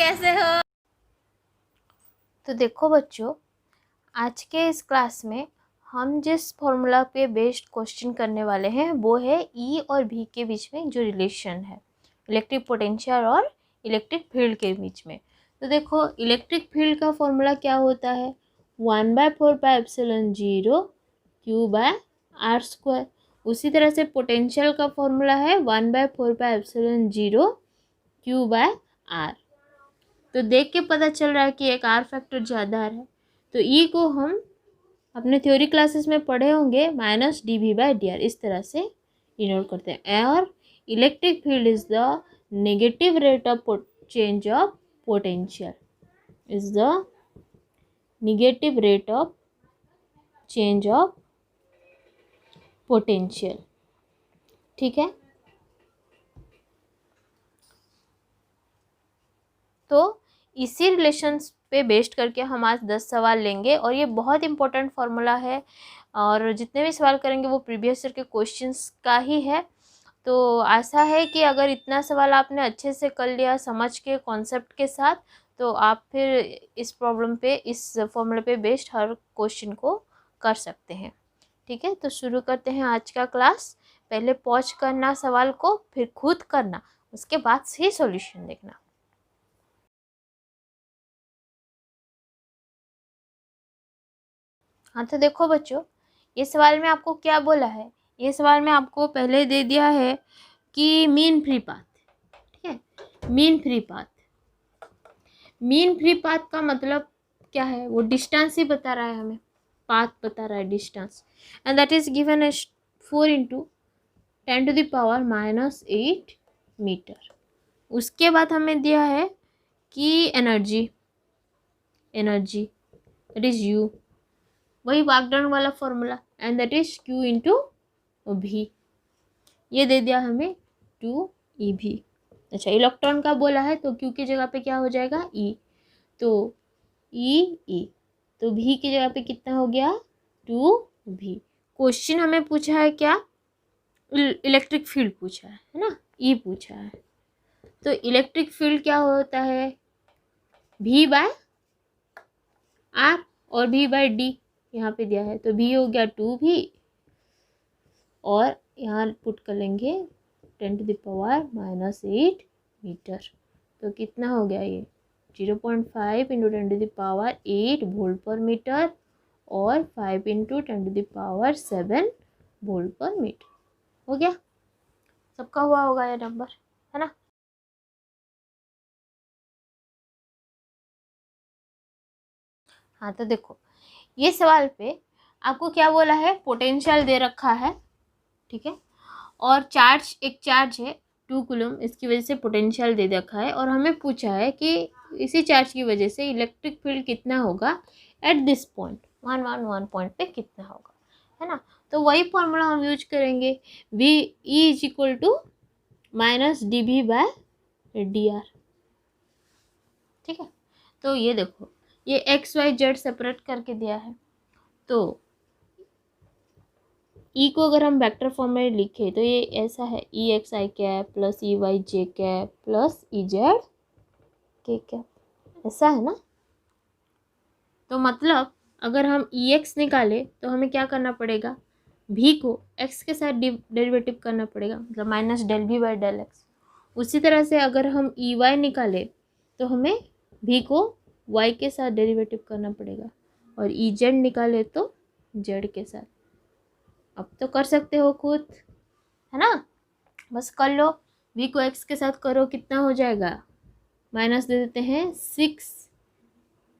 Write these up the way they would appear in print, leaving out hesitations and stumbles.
कैसे हो? तो देखो बच्चों, आज के इस क्लास में हम जिस फॉर्मूला पे बेस्ड क्वेश्चन करने वाले हैं वो है ई और भी के बीच में जो रिलेशन है इलेक्ट्रिक पोटेंशियल और इलेक्ट्रिक फील्ड के बीच में। तो देखो, इलेक्ट्रिक फील्ड का फॉर्मूला क्या होता है, 1/4πε0 Q/r²। उसी तरह से पोटेंशियल का फॉर्मूला है 1/4πε0 Q/r। तो देख के पता चल रहा है कि एक आर फैक्टर ज़्यादा है। तो ई को हम अपने थ्योरी क्लासेस में पढ़े होंगे -dv/dr, इस तरह से डिनोट करते हैं। और electric field is the negative rate of change of potential, is the negative rate of change of potential. ठीक है, तो इसी रिलेशंस पे बेस्ड करके हम आज 10 सवाल लेंगे और ये बहुत इंपॉर्टेंट फार्मूला है और जितने भी सवाल करेंगे वो प्रीवियस ईयर के क्वेश्चंस का ही है। तो आशा है कि अगर इतना सवाल आपने अच्छे से कर लिया समझ के कॉन्सेप्ट के साथ, तो आप फिर इस प्रॉब्लम पे, इस फॉर्मूले पे बेस्ड हर क्वेश्चन को कर सकते हैं। ठीक है, तो शुरू करते हैं आज का क्लास। पहले पॉज करना सवाल को, फिर खुद करना, उसके बाद सही सॉल्यूशन देखना। हाँ, तो देखो बच्चों, ये सवाल में आपको क्या बोला है, ये सवाल में आपको पहले दे दिया है कि मीन फ्री पाथ। ठीक है, mean free path, mean free path का मतलब क्या है, वो डिस्टेंस ही बता रहा है हमें, पाथ बता रहा है distance, and that is given as 4 × 10⁻⁻8 metre. उसके बाद हमें दिया है कि energy, energy that is U, वही वाकडर्न वाला formula, and that is Q × V। ये दे दिया हमें 2eV। अच्छा, इलेक्ट्रॉन का बोला है तो Q की जगह पे क्या हो जाएगा, E, तो E, तो V की जगह पे कितना हो गया, 2V। क्वेश्चन हमें पूछा है क्या, इलेक्ट्रिक फील्ड पूछा है ना, E पूछा है। तो इलेक्ट्रिक फील्ड क्या होता है, V/r और V/d यहाँ पे दिया है, तो V हो गया 2V और यहाँ पुट कर लेंगे 10⁻⁻8 मीटर। तो कितना हो गया ये, 0.5 × 10⁻8 वोल्ट पर मीटर और 5 × 10⁻7 वोल्ट पर मीटर। हो गया, सबका हुआ होगा ये नंबर, है ना। हाँ, तो देखो, ये सवाल पे आपको क्या बोला है, पोटेंशियल दे रखा है, ठीक है, और चार्ज, एक चार्ज है 2 कूलम, इसकी वजह से पोटेंशियल दे रखा है और हमें पूछा है कि इसी चार्ज की वजह से इलेक्ट्रिक फील्ड कितना होगा एट दिस पॉइंट, 1 पॉइंट पे कितना होगा, है ना। तो वही फॉर्मूला हम यूज करेंगे, V E = -dv/dr। ठीक है, तो ये देखो, ये x y z सेपरेट करके दिया है, तो E को अगर हम वेक्टर फॉर्म में लिखे तो ये ऐसा है, EXi cap plus EYJ cap plus EZ के कैप, ऐसा है ना। तो मतलब अगर हम EX निकाले तो हमें क्या करना पड़ेगा, V को x के साथ डेरिवेटिव करना पड़ेगा, मतलब -∂V/∂x। उसी तरह से अगर हम EY निकाले तो हमें V को y के साथ डेरिवेटिव करना पड़ेगा और EZ निकाले तो z के साथ। अब तो कर सकते हो खुद, है ना, बस कर लो। V को x के साथ करो, कितना हो जाएगा, माइनस दे देते हैं 6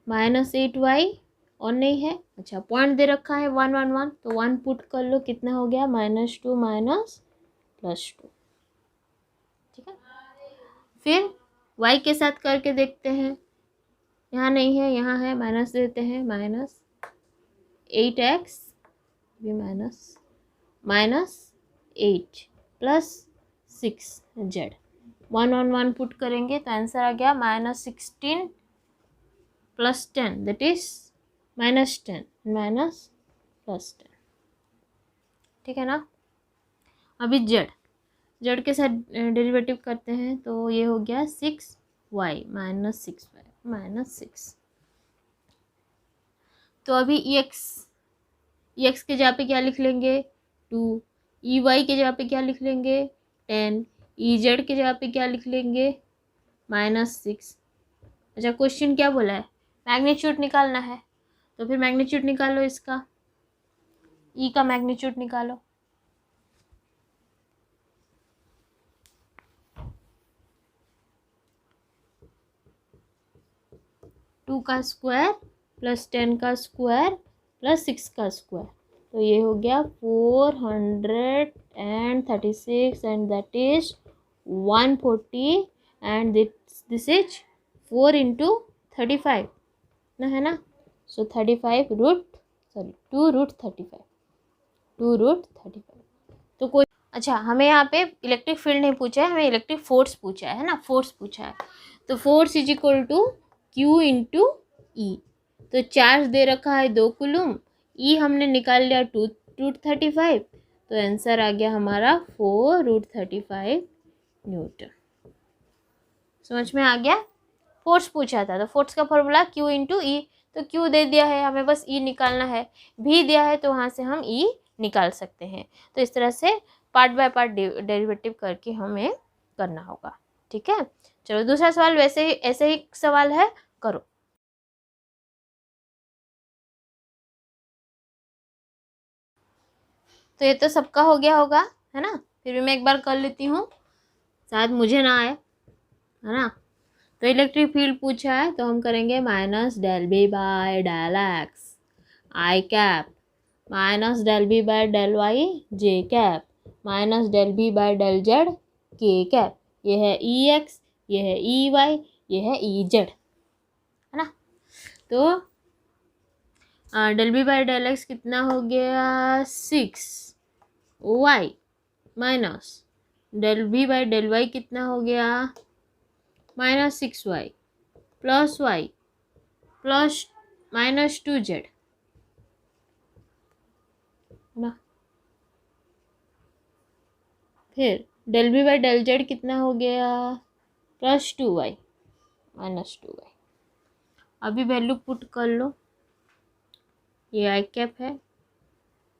-8y, और नहीं है, अच्छा पॉइंट दे रखा है 1 1 1, तो 1 पुट कर लो, कितना हो गया, -2 +2। ठीक है, फिर y के साथ करके देखते हैं, यहाँ नहीं है, यहाँ है, माइनस देते हैं, -8x भी -8 +6 z, 1 1 1 पुट करेंगे तो आंसर आ गया -16 + 10, दैट इज -10 +10। ठीक है ना। अभी z के साथ डेरिवेटिव करते हैं तो ये हो गया 6 वाई माइनस 6y माइनस 6। तो अभी एक्स के जगह पे क्या लिख लेंगे 2, वाई के जगह पे क्या लिख लेंगे 10, जेड के जगह पे क्या लिख लेंगे -6। अच्छा क्वेश्चन क्या बोला है, मैग्नीट्यूड निकालना है, तो फिर मैग्नीट्यूड निकालो इसका, का मैग्नीट्यूड निकालो। टू का स्क्वायर प्लस 10 का स्क्वायर प्लस 6 का स्क्वायर, तो ये हो गया 436 and that is 140 and this is 4 into 35 ना, है ना। सो 35 रूट 2√35 तो कोई, अच्छा हमें यहाँ पे इलेक्ट्रिक फील्ड नहीं पूछा है, हमें इलेक्ट्रिक फोर्स पूछा है ना, फोर्स पूछा है। तो force is equal to Q into E. तो चार्ज दे रखा है 2 कूलम, हमने निकाल लिया 2√35, तो आंसर आ गया हमारा 4√35 न्यूटन। समझ में आ गया। फोर्स पूछा था तो फोर्स का फॉर्मूला Q इंटू ई, तो Q दे दिया है, हमें बस E निकालना है, भी दिया है तो वहाँ से हम E निकाल सकते हैं। तो इस तरह से पार्ट बाय पार्ट डेरिवेटिव करके हमें करना होगा, ठीक है। चलो दूसरा सवाल वैसे ही ऐसे ही सवाल है, करो। तो ये तो सबका हो गया होगा, है ना, फिर भी मैं एक बार कर लेती हूँ, शायद मुझे ना आए, है ना। तो इलेक्ट्रिक फील्ड पूछा है तो हम करेंगे -del B/del X आई कैप -del B/del Y जे कैप -del B/del Z के कैप। ये है EX, ये है EY, ये है EZ, है ना। तो del B/del X कितना हो गया 6y minus del B/del Y कितना हो गया -6y plus y plus -2z ना। फिर del B/del Z कितना हो गया +2y -2y। अभी वैल्यू पुट कर लो, ये आई कैप है,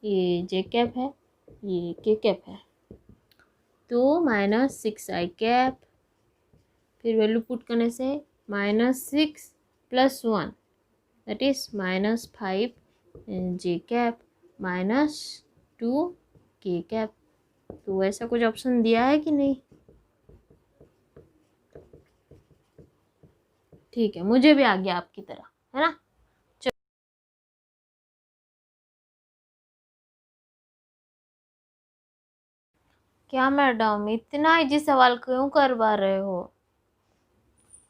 ये जे कैप है, ये के कैप है, तो -6i कैप, फिर वैल्यू पुट करने से -6 + 1 दैट इज -5 जे कैप -2 के कैप। तो ऐसा कुछ ऑप्शन दिया है कि नहीं, ठीक है, मुझे भी आ गया आपकी तरह, है ना। क्या मैडम इतना इजी सवाल क्यों करवा रहे हो,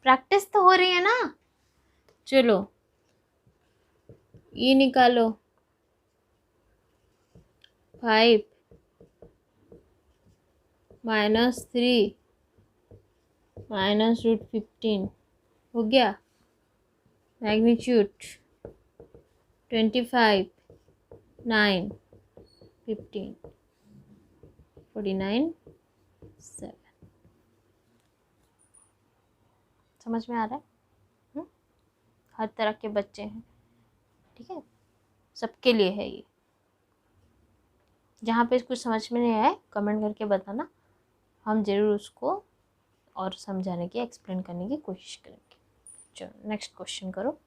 प्रैक्टिस तो हो रही है ना। चलो ये निकालो 5 -3 -√15 हो गया, मैग्नीट्यूड 25 9 15 49 7। समझ में आ रहा है, हर तरह के बच्चे हैं, ठीक है, सबके लिए है ये। जहाँ पे कुछ समझ में नहीं आए कमेंट करके बताना, हम ज़रूर उसको और समझाने की एक्सप्लेन करने की कोशिश करेंगे। चलो नेक्स्ट क्वेश्चन करो।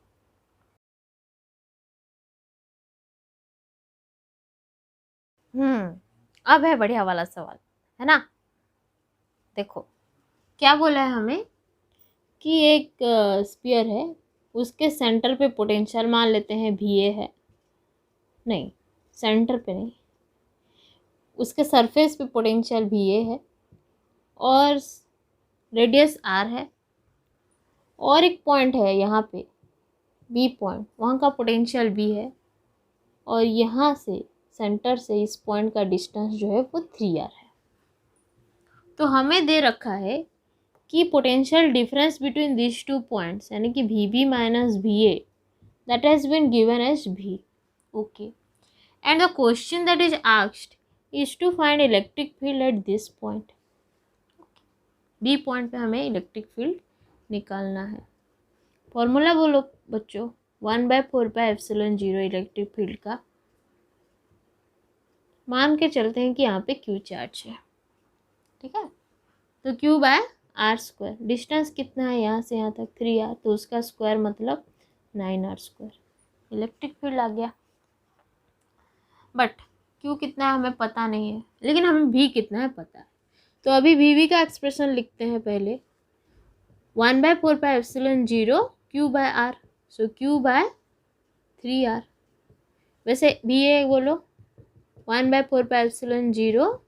अब है बढ़िया वाला सवाल, है ना। देखो क्या बोला है हमें कि एक स्फीयर है, उसके सेंटर पे पोटेंशियल मान लेते हैं VA है, नहीं सेंटर पे नहीं, उसके सरफेस पे पोटेंशियल VA है और रेडियस R है, और एक पॉइंट है यहाँ पे B पॉइंट, वहाँ का पोटेंशियल B है, और यहाँ से सेंटर से इस पॉइंट का डिस्टेंस जो है वो 3R है। तो हमें दे रखा है कि potential difference between this two points यानी कि VB minus VA that has been given as V. Okay. And the question that is asked is to find electric field at this point. B point पे हमें electric field निकालना है। Formula बोलो बच्चों, 1/4πε0 electric field का। मान के चलते हैं कि यहाँ पे क्यू चार्ज है, ठीक है। तो Q/r², डिस्टेंस कितना है यहाँ से यहाँ तक 3r, तो उसका स्क्वायर मतलब 9r²। इलेक्ट्रिक फील्ड आ गया। बट Q कितना है हमें पता नहीं है, लेकिन हमें V कितना है पता है। तो अभी VV का एक्सप्रेशन लिखते हैं पहले। 1/4πε0 Q/r, सो Q/3r। वैसे VA बोलो 1/4πε0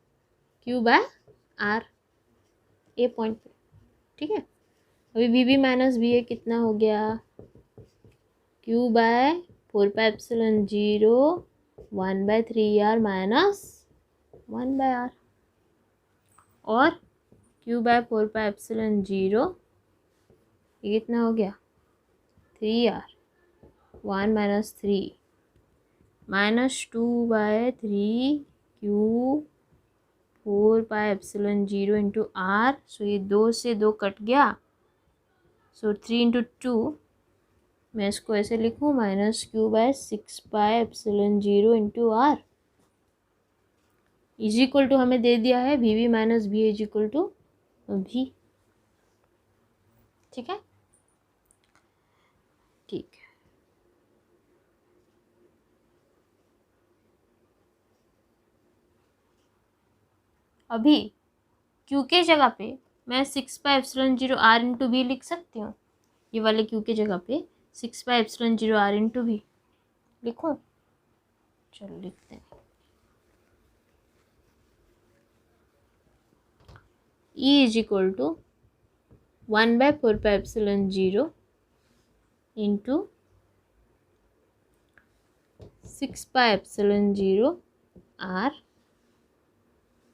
Q/r, ए पॉइंट पे, ठीक है। अभी VB माइनस VA कितना हो गया, Q/4πε0 1/3r माइनस 1/r, और Q/4πε0 ये कितना हो गया 3r, 1 minus 3 minus 2/3 Q/4πε0 into r। सो ये 2 से 2 कट गया, सो 3 इंटू 2, मैं इसको ऐसे लिखूँ minus Q/6πε0 into r is equal to हमें दे दिया है VB minus VA is equal to V, ठीक है। ठीक है, अभी Q के जगह पे मैं 6πε0 r इंटू V लिख सकती हूँ। ये वाले Q के जगह पे 6πε0 r इंटू V लिखूँ, चलो लिखते हैं। E is equal to 1/4πε0 into 6πε0 r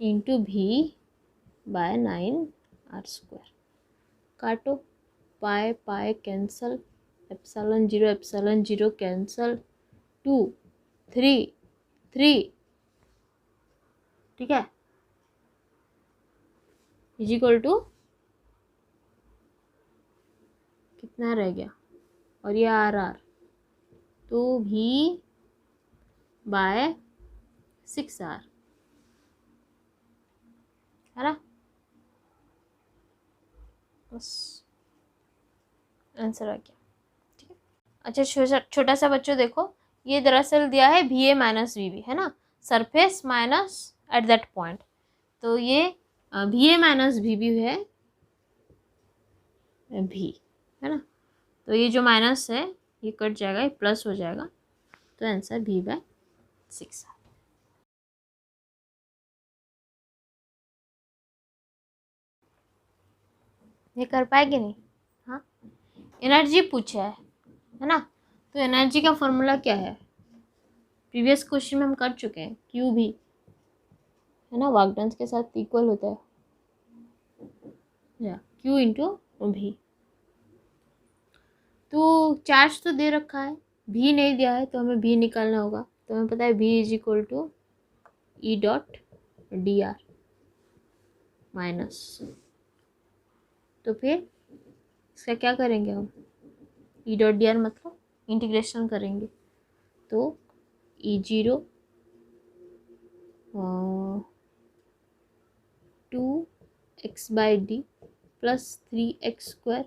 into V/9r²। काटो, पाए पाए कैंसल, ε0 कैंसल, 2 3 3, ठीक है, इज इक्वल टू कितना रह गया, और ये r, तो V/6r है ना, बस आंसर आ गया, ठीक है। अच्छा छोटा सा बच्चों देखो, ये दरअसल दिया है VA माइनस VB, है ना, surface minus at that point. तो ये VA माइनस VB है V, है ना। तो ये जो माइनस है ये कट जाएगा, ये प्लस हो जाएगा, तो आंसर V/6। ये कर पाएगी नहीं, हाँ। एनर्जी पूछा है ना, तो एनर्जी का फॉर्मूला क्या है, प्रीवियस क्वेश्चन में हम कर चुके हैं। क्यू भी है ना, वर्क डन के साथ इक्वल होता है, या Q इंटू भी। तो चार्ज तो दे रखा है, भी नहीं दिया है, तो हमें भी निकालना होगा। तो हमें पता है V is equal to E.dr minus, तो फिर इसका क्या करेंगे हम, E.dr मतलब इंटीग्रेशन करेंगे, तो E0 2x/d plus 3x²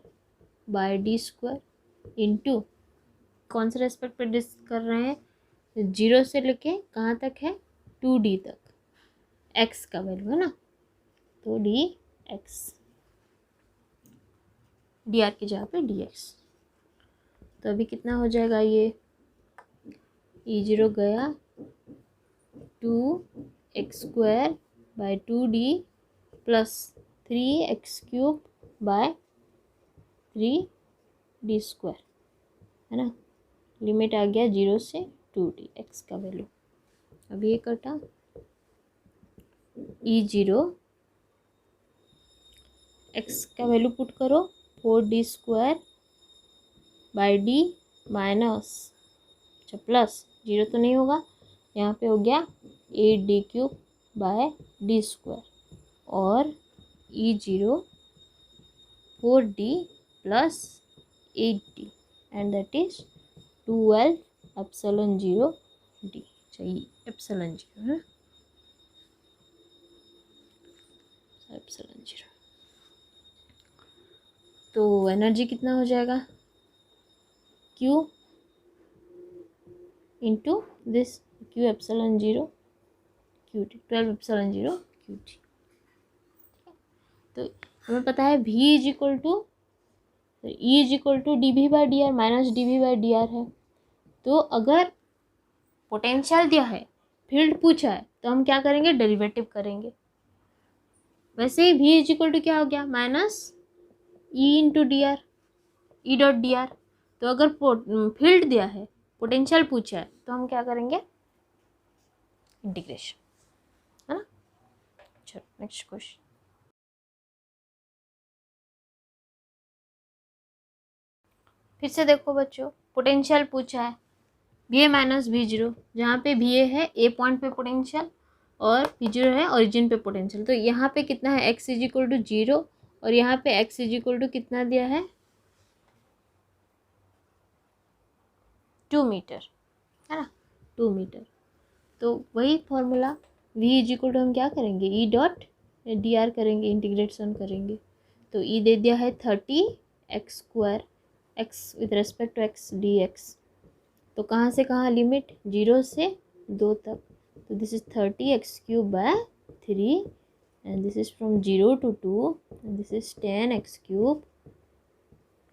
bye d² into, कौन से रेस्पेक्ट पे डिस कर रहे हैं, 0 से लेके कहाँ तक है 2d तक, x का वैल्यू है ना, तो dx, dr की जगह पे dx। तो अभी कितना हो जाएगा, ये E0 गया 2x² bye 2d plus 3x³ bye 3d², है ना। लिमिट आ गया 0 से 2d, x का वैल्यू। अब ये कटा, E0 x का वैल्यू पुट करो 4d² बाई d माइनस, अच्छा प्लस 0 तो नहीं होगा, यहाँ पे हो गया 8d³ बाय d², और E0 4d plus 8d and that is 12 epsilon 0 d। चाहिए एप्सिलॉन 0 है, एप्सिलॉन 0। तो एनर्जी कितना हो जाएगा, Q into this Q epsilon 0 QT, 12 epsilon 0 QT। तो हमें पता है V is equal to E is equal to dV by D R minus dV by D R है। तो अगर पोटेंशियल दिया है, फील्ड पूछा है, तो हम क्या करेंगे, डेरिवेटिव करेंगे। वैसे ही V इज इक्वल टू क्या हो गया, minus E into D R, E dot D are. तो अगर फील्ड दिया है, पोटेंशियल पूछा है, तो हम क्या करेंगे, इंटीग्रेशन, है ना। चलो नेक्स्ट क्वेश्चन। फिर से देखो बच्चों, पोटेंशियल पूछा है V A minus we zero, जहाँ पे वी ए है ए पॉइंट पे पोटेंशियल और वी जीरो है ओरिजिन पे पोटेंशियल। तो यहाँ पे कितना है, एक्स इज इक्वल टू 0 और यहाँ पे एक्स इज इक्वल टू कितना दिया है, 2 मीटर, है ना, 2 मीटर। तो वही formula V is equal to हम क्या करेंगे, ई डॉट डी आर करेंगे, इंटीग्रेशन करेंगे। तो ई दे दिया है 30 X square, X with respect to X D X. तो कहाँ से कहाँ लिमिट, 0 से 2 तक। तो this is 30 x cube by 3 and this is from 0 to 2 and this is 10 x cube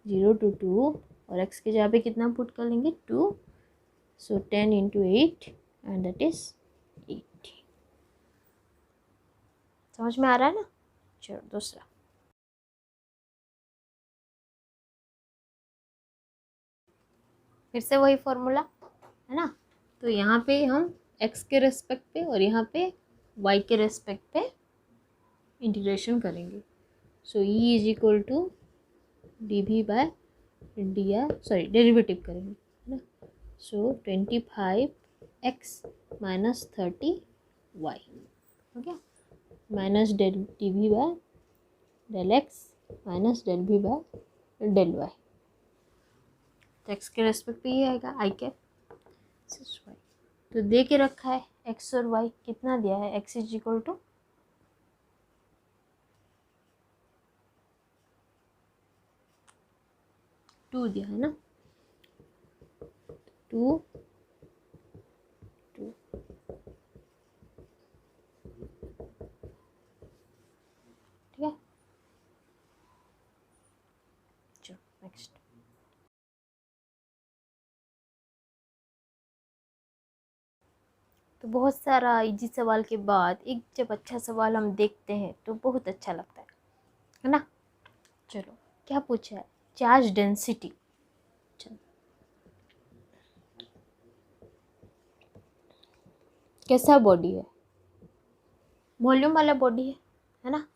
0 to 2 और एक्स के जगह पे कितना पुट कर लेंगे, 2। सो 10 इंटू 8 एंड दैट इज 80। समझ में आ रहा है ना। चलो दूसरा, फिर से वही फॉर्मूला, है ना। तो यहाँ पे हम x के रेस्पेक्ट पे और यहाँ पे y के रेस्पेक्ट पे इंटीग्रेशन करेंगे। So E is equal to D V by D R, sorry derivative करेंगे, है ना। सो 25 एक्स माइनस 30 वाई हो गया, minus del D V by del X minus del V by del Y. तो X के respect पे ये आएगा आई कैप वाई। तो दे के रखा है एक्स और वाई, कितना दिया है, एक्स इज इक्वल टू 2 दिया है ना, 2 2 ठीक है। चलो नेक्स्ट, तो बहुत सारा इजी सवाल के बाद एक जब अच्छा सवाल हम देखते हैं तो बहुत अच्छा लगता है ना। चलो क्या पूछा है, चार्ज डेंसिटी। चलो कैसा बॉडी है, वॉल्यूम वाला बॉडी है ना।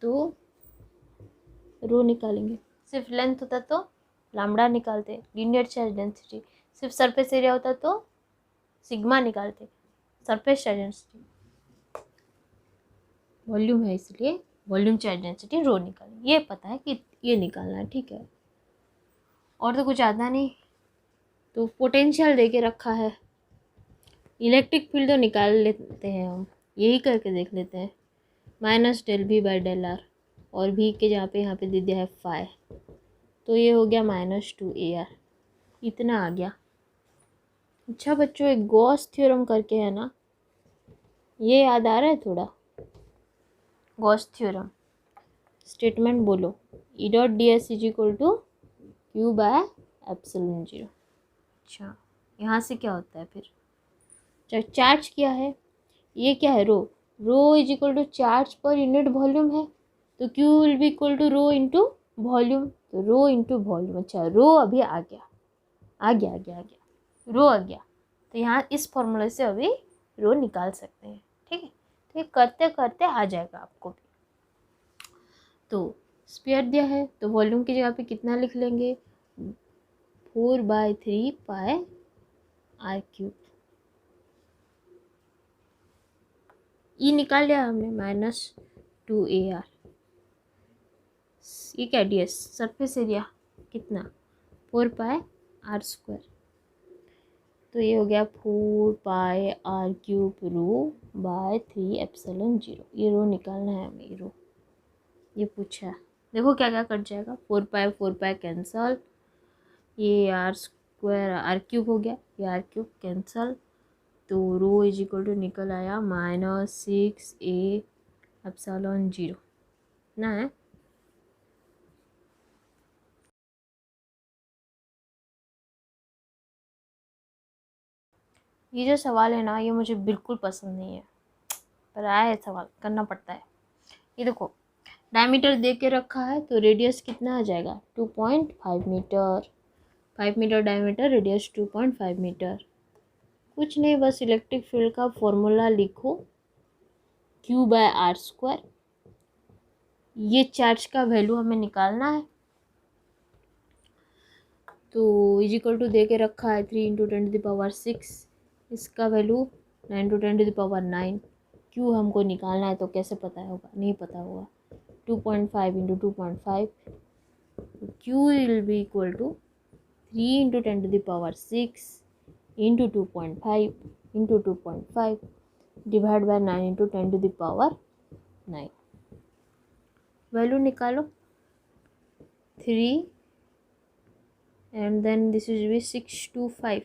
तो रो निकालेंगे, सिर्फ लेंथ होता तो लैम्बडा निकालते, लीनियर चार्ज डेंसिटी। सिर्फ सरफेस एरिया होता तो सिग्मा निकालते, सरफेस चार्ज डेंसिटी। वॉल्यूम है इसलिए वॉल्यूम चार्ज डेंसिटी रो निकालें, ये पता है कि ये निकालना है, ठीक है। और तो कुछ आता नहीं। तो पोटेंशियल दे के रखा है, इलेक्ट्रिक फील्ड तो निकाल लेते हैं हम, यही करके देख लेते हैं, minus del V by del R और भी के जहाँ पे यहाँ पे दे दिया है फाई। तो ये हो गया -2 AR, इतना आ गया। अच्छा बच्चों, एक गॉस थ्योरम करके है ना, ये याद आ रहा है थोड़ा, गॉस थ्योरम स्टेटमेंट बोलो, E dot D S is equal to Q by epsilon 0। अच्छा यहाँ से क्या होता है फिर, चार्ज क्या है, ये क्या है, rho, rho is equal to charge per unit volume है। तो Q will be equal to rho into volume, तो रो इंटू वॉल्यूम। अच्छा रो अभी आ गया, आ गया आ गया आ गया, रो आ गया। तो यहाँ इस फॉर्मूले से अभी रो निकाल सकते हैं, ठीक है। तो ये करते करते आ जाएगा आपको भी। तो स्फीयर दिया है तो वॉल्यूम की जगह पे कितना लिख लेंगे, 4/3 पाई आर क्यूब। ई निकाल लिया हमने, -2 AR। ये क्या ds सरफेस एरिया कितना 4πr²। तो ये हो गया 4πr³ रो/3ε0। ये रो निकालना है हमें, ये रो ये पूछा है। देखो क्या क्या कट जाएगा, 4π कैंसल, ये r² r³ हो गया, ये r³ कैंसल। तो रो इज इक्वल टू निकल आया -6a∈0 ना है। ये जो सवाल है ना, ये मुझे बिल्कुल पसंद नहीं है, पर आया है सवाल, करना पड़ता है। ये देखो डायमीटर दे के रखा है, तो रेडियस कितना आ जाएगा 2.5 metre. 5 metre diameter, radius 2.5 metre. कुछ नहीं, बस इलेक्ट्रिक फील्ड का फॉर्मूला लिखो, Q/r²। ये चार्ज का वैल्यू हमें निकालना है। तो इज इक्वल टू दे के रखा है 3 × 10⁻⁶, इसका वैल्यू 9 × 10⁻⁹। क्यू हमको निकालना है, तो कैसे पता होगा, नहीं पता होगा। 2.5 × 2.5, Q will be equal to 3 × 10⁻⁶ into 2.5 into 2.5 divide by 9 × 10⁹। Value निकालो 3 and then this is be 625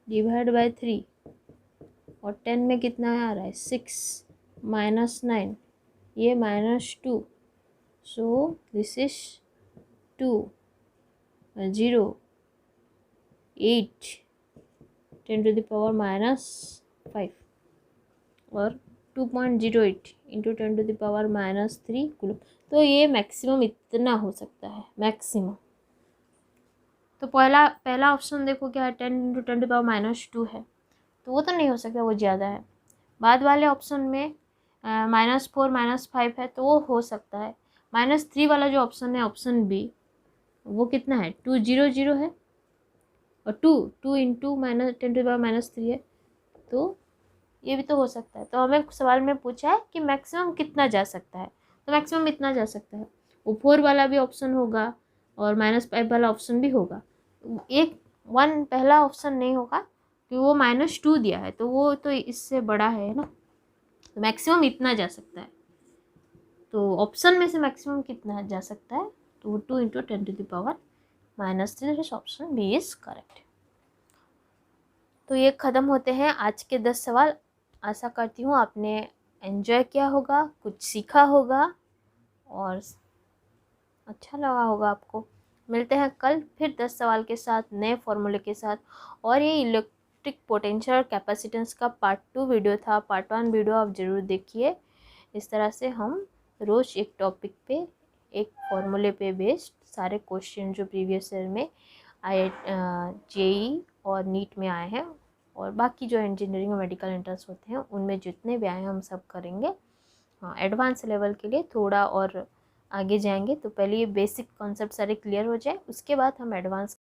divide by 3, और 10 में कितना आ रहा है 6 -9, ये -2, सो दिस इज 2 0 8 10⁻⁻5 और 2.08 इंटू 10⁻⁻3 कूलम। तो ये मैक्सिमम इतना हो सकता है, मैक्सिमम। तो पहला ऑप्शन देखो क्या है, 10 × 10⁻⁻2 है, तो वो तो नहीं हो सकता, वो ज़्यादा है। बाद वाले ऑप्शन में -4 -5 है, तो वो हो सकता है। -3 वाला जो ऑप्शन है, ऑप्शन बी, वो कितना है 200 है, और 2 इंटू -10⁻�3 है, तो ये भी तो हो सकता है। तो हमें सवाल में पूछा है कि मैक्सिमम कितना जा सकता है, तो मैक्सिमम इतना जा सकता है। वो 4 वाला भी ऑप्शन होगा और -5 वाला ऑप्शन भी होगा। एक 1 पहला ऑप्शन नहीं होगा, कि वो -2 दिया है, तो वो तो इससे बड़ा है ना, तो मैक्सिमम इतना जा सकता है। तो ऑप्शन में से मैक्सिमम कितना जा सकता है, तो वो 2 × 10⁻⁻3, ऑप्शन बी इज करेक्ट। तो ये ख़त्म होते हैं आज के 10 सवाल। आशा करती हूँ आपने एंजॉय किया होगा, कुछ सीखा होगा और अच्छा लगा होगा आपको। मिलते हैं कल फिर 10 सवाल के साथ, नए फॉर्मूले के साथ। और ये इलेक्ट्रिक पोटेंशियल और कैपेसिटेंस का पार्ट 2 वीडियो था। पार्ट 1 वीडियो आप ज़रूर देखिए। इस तरह से हम रोज़ एक टॉपिक पे, एक फॉर्मूले पे बेस्ड सारे क्वेश्चन जो प्रीवियस ईयर में JEE और नीट में आए हैं, और बाकी जो इंजीनियरिंग और मेडिकल एंट्रेंस होते हैं उनमें जितने भी आए हैं हम सब करेंगे। हाँ, एडवांस लेवल के लिए थोड़ा और आगे जाएंगे, तो पहले ये बेसिक कॉन्सेप्ट सारे क्लियर हो जाए, उसके बाद हम एडवांस